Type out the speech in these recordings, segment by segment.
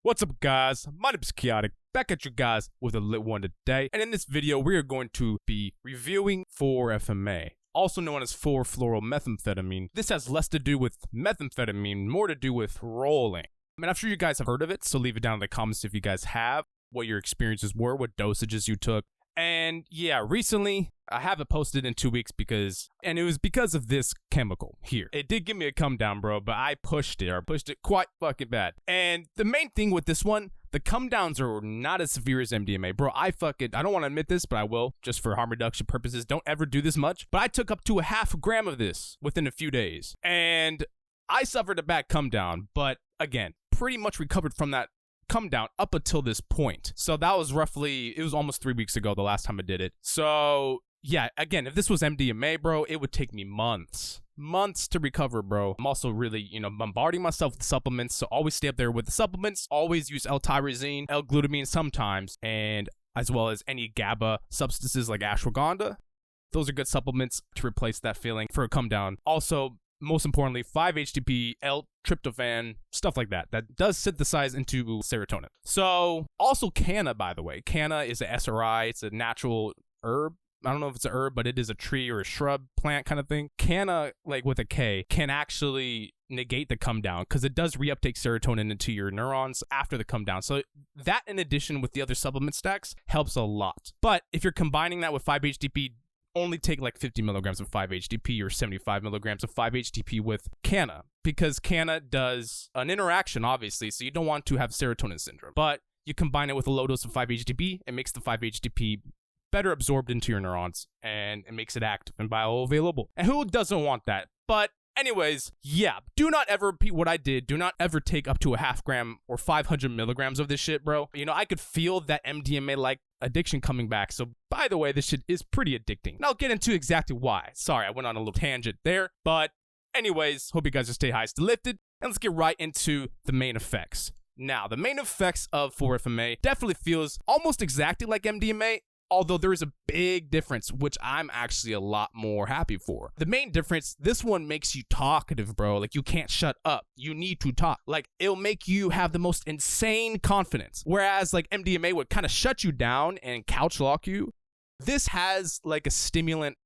What's up, guys? My name is KhaoticK, back at you guys with a lit one today. And in this video, we are going to be reviewing 4-FMA, also known as 4-fluoromethamphetamine. This has less to do with methamphetamine, more to do with rolling. I mean, I'm sure you guys have heard of it, so leave it down in the comments if you guys have, what your experiences were, what dosages you took. And yeah, recently, I haven't posted in 2 weeks and it was because of this chemical here. It did give me a come down, bro, but I pushed it quite fucking bad. And the main thing with this one, the come downs are not as severe as MDMA, bro. I don't want to admit this, but I will, just for harm reduction purposes. Don't ever do this much. But I took up to a half a gram of this within a few days. And I suffered a bad come down, but again, pretty much recovered from that come down up until this point. So that was it was almost 3 weeks ago the last time I did it. So yeah, again, if this was MDMA, bro, it would take me months to recover, bro. I'm also really, bombarding myself with supplements, so always stay up there with the supplements. Always use L-tyrosine, L-glutamine sometimes, and as well as any GABA substances like ashwagandha. Those are good supplements to replace that feeling for a come down. Also, most importantly, 5-HTP, L-tryptophan, stuff like that does synthesize into serotonin. So, also canna, by the way. Canna is a SRI. It's a natural herb. I don't know if it's an herb, but it is a tree or a shrub plant kind of thing. Canna, like with a K, can actually negate the come down because it does reuptake serotonin into your neurons after the come down. So that, in addition with the other supplement stacks, helps a lot. But if you're combining that with 5-HTP, only take like 50 milligrams of 5-HTP or 75 milligrams of 5-HTP with canna, because canna does an interaction, obviously, so you don't want to have serotonin syndrome. But you combine it with a low dose of 5-HTP, it makes the 5-HTP better absorbed into your neurons, and it makes it active and bioavailable. And who doesn't want that? But anyways, yeah, do not ever repeat what I did. Do not ever take up to a half gram or 500 milligrams of this shit, bro. I could feel that MDMA-like addiction coming back. So, by the way, this shit is pretty addicting. And I'll get into exactly why. Sorry, I went on a little tangent there. But anyways, hope you guys will stay high, stay lifted. And let's get right into the main effects. Now, the main effects of 4-FMA definitely feels almost exactly like MDMA, although there is a big difference, which I'm actually a lot more happy for. The main difference, this one makes you talkative, bro. Like, you can't shut up. You need to talk. Like, it'll make you have the most insane confidence. Whereas, like, MDMA would kind of shut you down and couch lock you. This has, like, a stimulant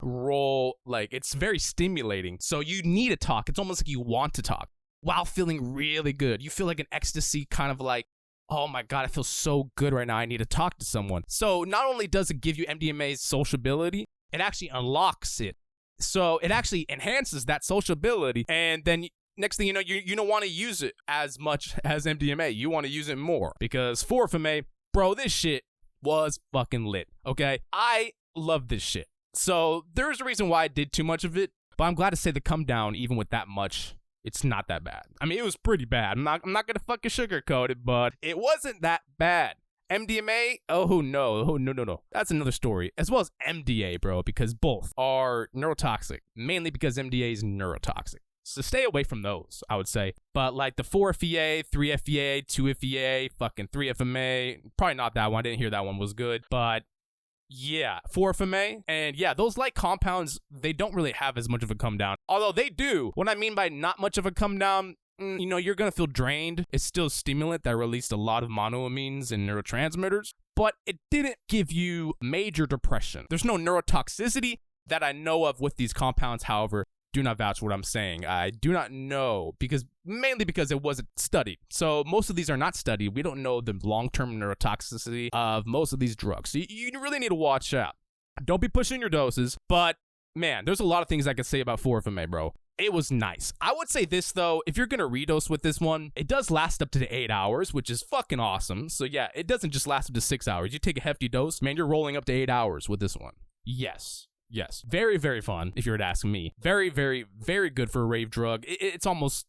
role. Like, it's very stimulating. So you need to talk. It's almost like you want to talk while feeling really good. You feel like an ecstasy, kind of like, oh my God, I feel so good right now. I need to talk to someone. So not only does it give you MDMA's sociability, it actually unlocks it. So it actually enhances that sociability. And then next thing you know, you don't want to use it as much as MDMA. You want to use it more because 4-FMA, bro, this shit was fucking lit. Okay. I love this shit. So there's a reason why I did too much of it, but I'm glad to say the come down, even with that much, it's not that bad. I mean, it was pretty bad. I'm not gonna fucking sugarcoat it, but it wasn't that bad. MDMA? Oh no. That's another story. As well as MDA, bro, because both are neurotoxic. Mainly because MDA is neurotoxic. So stay away from those, I would say. But like the 4-FEA, 3-FEA, 2-FEA, fucking 3-FMA, probably not that one. I didn't hear that one was good. But yeah, 4-FMA, and yeah, those light compounds, they don't really have as much of a come down. Although they do. What I mean by not much of a come down, you're gonna feel drained. It's still a stimulant that released a lot of monoamines and neurotransmitters, but it didn't give you major depression. There's no neurotoxicity that I know of with these compounds, however. Do not vouch for what I'm saying. I do not know, mainly because it wasn't studied. So most of these are not studied. We don't know the long-term neurotoxicity of most of these drugs. So you really need to watch out. Don't be pushing your doses. But man, there's a lot of things I could say about 4-FMA, bro. It was nice. I would say this though, if you're gonna redose with this one, it does last up to 8 hours, which is fucking awesome. So yeah, it doesn't just last up to 6 hours. You take a hefty dose, man, you're rolling up to 8 hours with this one. Yes. Very, very fun, if you were to ask me. Very, very, very good for a rave drug. It's almost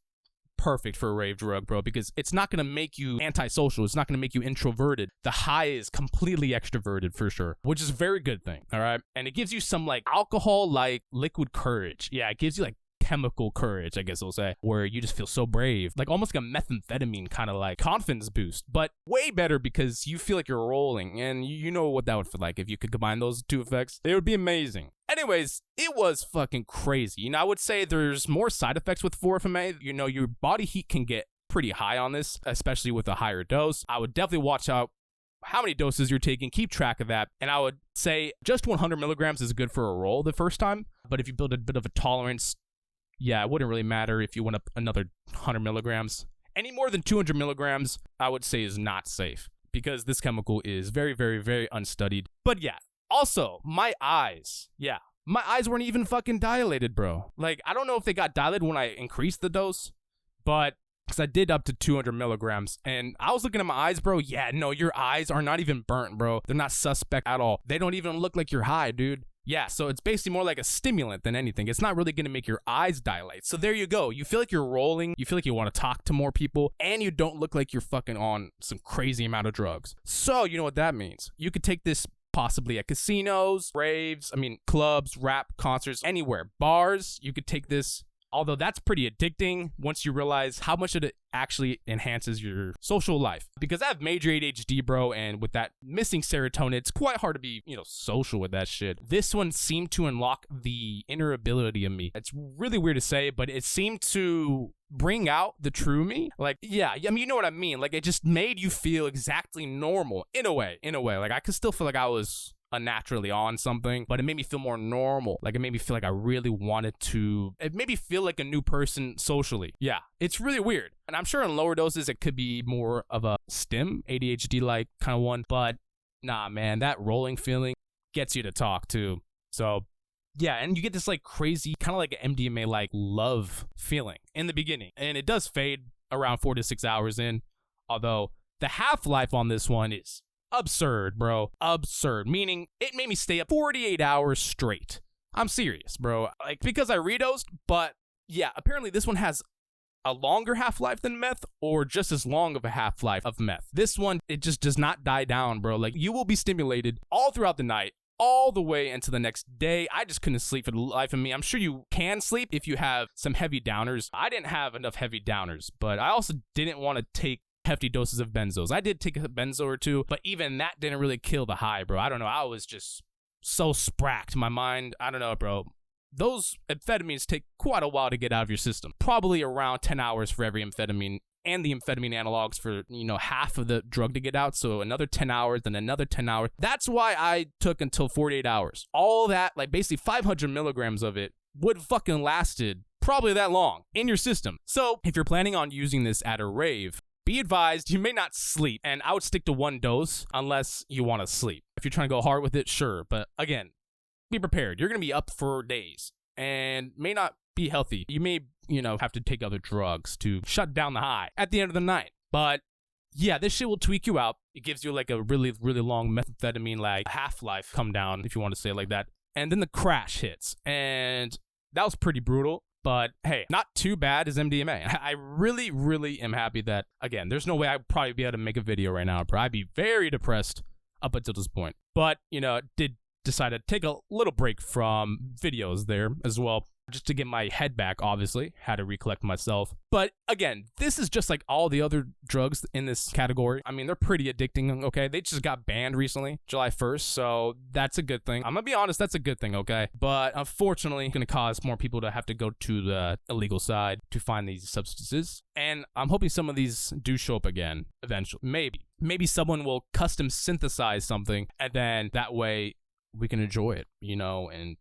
perfect for a rave drug, bro, because it's not going to make you antisocial. It's not going to make you introverted. The high is completely extroverted for sure, which is a very good thing, all right? And it gives you some, like, alcohol-like liquid courage. Yeah, it gives you, like, chemical courage, I guess I'll say, where you just feel so brave, like almost like a methamphetamine kind of like confidence boost, but way better because you feel like you're rolling, and you know what that would feel like if you could combine those two effects. It would be amazing. Anyways, it was fucking crazy. I would say there's more side effects with 4-FMA. Your body heat can get pretty high on this, especially with a higher dose. I would definitely watch out how many doses you're taking, keep track of that. And I would say just 100 milligrams is good for a roll the first time. But if you build a bit of a tolerance, yeah, it wouldn't really matter if you went up another 100 milligrams. Any more than 200 milligrams, I would say is not safe because this chemical is very, very, very unstudied. But yeah, also my eyes. Yeah, my eyes weren't even fucking dilated, bro. Like, I don't know if they got dilated when I increased the dose, but because I did up to 200 milligrams and I was looking at my eyes, bro. Yeah, no, your eyes are not even burnt, bro. They're not suspect at all. They don't even look like you're high, dude. Yeah, so it's basically more like a stimulant than anything. It's not really going to make your eyes dilate. So there you go. You feel like you're rolling. You feel like you want to talk to more people. And you don't look like you're fucking on some crazy amount of drugs. So you know what that means. You could take this possibly at casinos, raves, clubs, rap concerts, anywhere. Bars, you could take this. Although that's pretty addicting once you realize how much it actually enhances your social life. Because I have major ADHD, bro, and with that missing serotonin, it's quite hard to be, social with that shit. This one seemed to unlock the inner ability of me. It's really weird to say, but it seemed to bring out the true me. Like, yeah, you know what I mean? Like, it just made you feel exactly normal in a way. Like, I could still feel like I was unnaturally on something, but it made me feel more normal. Like, it made me feel like I really wanted to. It made me feel like a new person socially. Yeah, it's really weird. And I'm sure in lower doses, it could be more of a stim, ADHD-like kind of one. But nah, man, that rolling feeling gets you to talk too. So yeah, and you get this like crazy, kind of like an MDMA-like love feeling in the beginning. And it does fade around 4 to 6 hours in. Although the half-life on this one is absurd, bro. Absurd. Meaning it made me stay up 48 hours straight. I'm serious, bro. Like, because I redosed, but yeah, apparently this one has a longer half-life than meth or just as long of a half-life of meth. This one, it just does not die down, bro. Like, you will be stimulated all throughout the night, all the way into the next day. I just couldn't sleep for the life of me. I'm sure you can sleep if you have some heavy downers. I didn't have enough heavy downers, but I also didn't want to take hefty doses of benzos. I did take a benzo or two, but even that didn't really kill the high, bro. I don't know. I was just so spracked. My mind, I don't know, bro. Those amphetamines take quite a while to get out of your system. Probably around 10 hours for every amphetamine and the amphetamine analogs for, half of the drug to get out. So another 10 hours, then another 10 hours. That's why I took until 48 hours. All that, like basically 500 milligrams of it would fucking lasted probably that long in your system. So if you're planning on using this at a rave, be advised, you may not sleep, and I would stick to one dose unless you want to sleep. If you're trying to go hard with it, sure, but again, be prepared. You're going to be up for days and may not be healthy. You may, have to take other drugs to shut down the high at the end of the night. But yeah, this shit will tweak you out. It gives you like a really, really long methamphetamine like half-life come down, if you want to say it like that. And then the crash hits, and that was pretty brutal. But hey, not too bad as MDMA. I really, really am happy that, again, there's no way I'd probably be able to make a video right now, bro. I'd be very depressed up until this point. But, did decide to take a little break from videos there as well, just to get my head back, obviously. Had to recollect myself. But again, this is just like all the other drugs in this category. They're pretty addicting, okay? They just got banned recently, July 1st, so that's a good thing. I'm gonna be honest, that's a good thing, okay? But unfortunately, it's gonna cause more people to have to go to the illegal side to find these substances. And I'm hoping some of these do show up again eventually. Maybe someone will custom synthesize something, and then that way we can enjoy it, and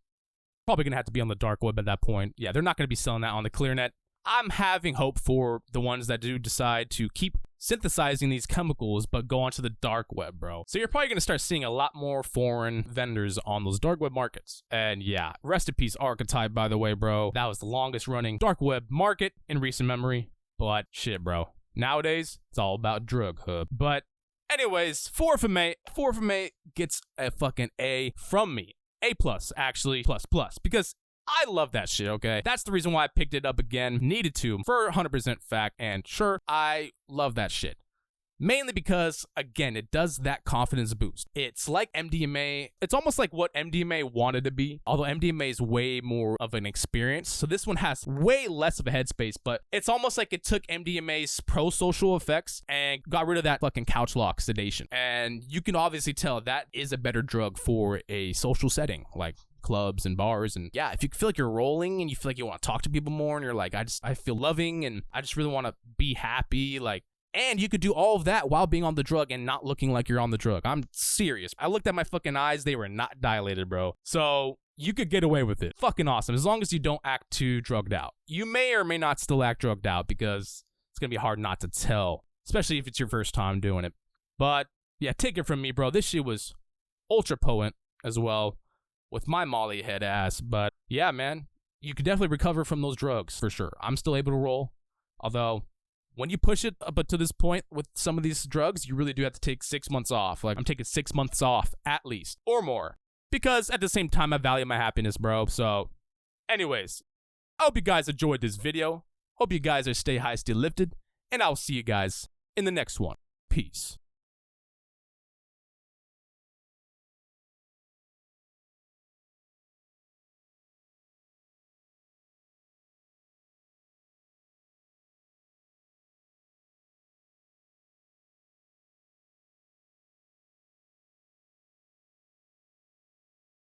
probably gonna have to be on the dark web at that point. Yeah, they're not gonna be selling that on the clear net. I'm having hope for the ones that do decide to keep synthesizing these chemicals but go onto the dark web, bro. So you're probably gonna start seeing a lot more foreign vendors on those dark web markets. And yeah, rest in peace Archetype, by the way, bro. That was the longest running dark web market in recent memory. But shit, bro. Nowadays, it's all about Drug Hub. But anyways, 4FMA gets a fucking A from me. A+, actually, plus, because I love that shit, okay? That's the reason why I picked it up again, needed to, for 100% fact, and sure, I love that shit. Mainly because, again, it does that confidence boost. It's like MDMA. It's almost like what MDMA wanted to be, although MDMA is way more of an experience. So this one has way less of a headspace, but it's almost like it took MDMA's pro-social effects and got rid of that fucking couch lock sedation. And you can obviously tell that is a better drug for a social setting, like clubs and bars. And yeah, if you feel like you're rolling and you feel like you want to talk to people more and you're like, I feel loving and I just really want to be happy, like, and you could do all of that while being on the drug and not looking like you're on the drug. I'm serious. I looked at my fucking eyes. They were not dilated, bro. So you could get away with it. Fucking awesome. As long as you don't act too drugged out. You may or may not still act drugged out because it's going to be hard not to tell, especially if it's your first time doing it. But yeah, take it from me, bro. This shit was ultra potent as well with my Molly head ass. But yeah, man, you could definitely recover from those drugs for sure. I'm still able to roll. Although when you push it up to this point with some of these drugs, you really do have to take 6 months off. Like I'm taking 6 months off at least or more because at the same time, I value my happiness, bro. So anyways, I hope you guys enjoyed this video. Hope you guys are stay high, stay lifted. And I'll see you guys in the next one. Peace.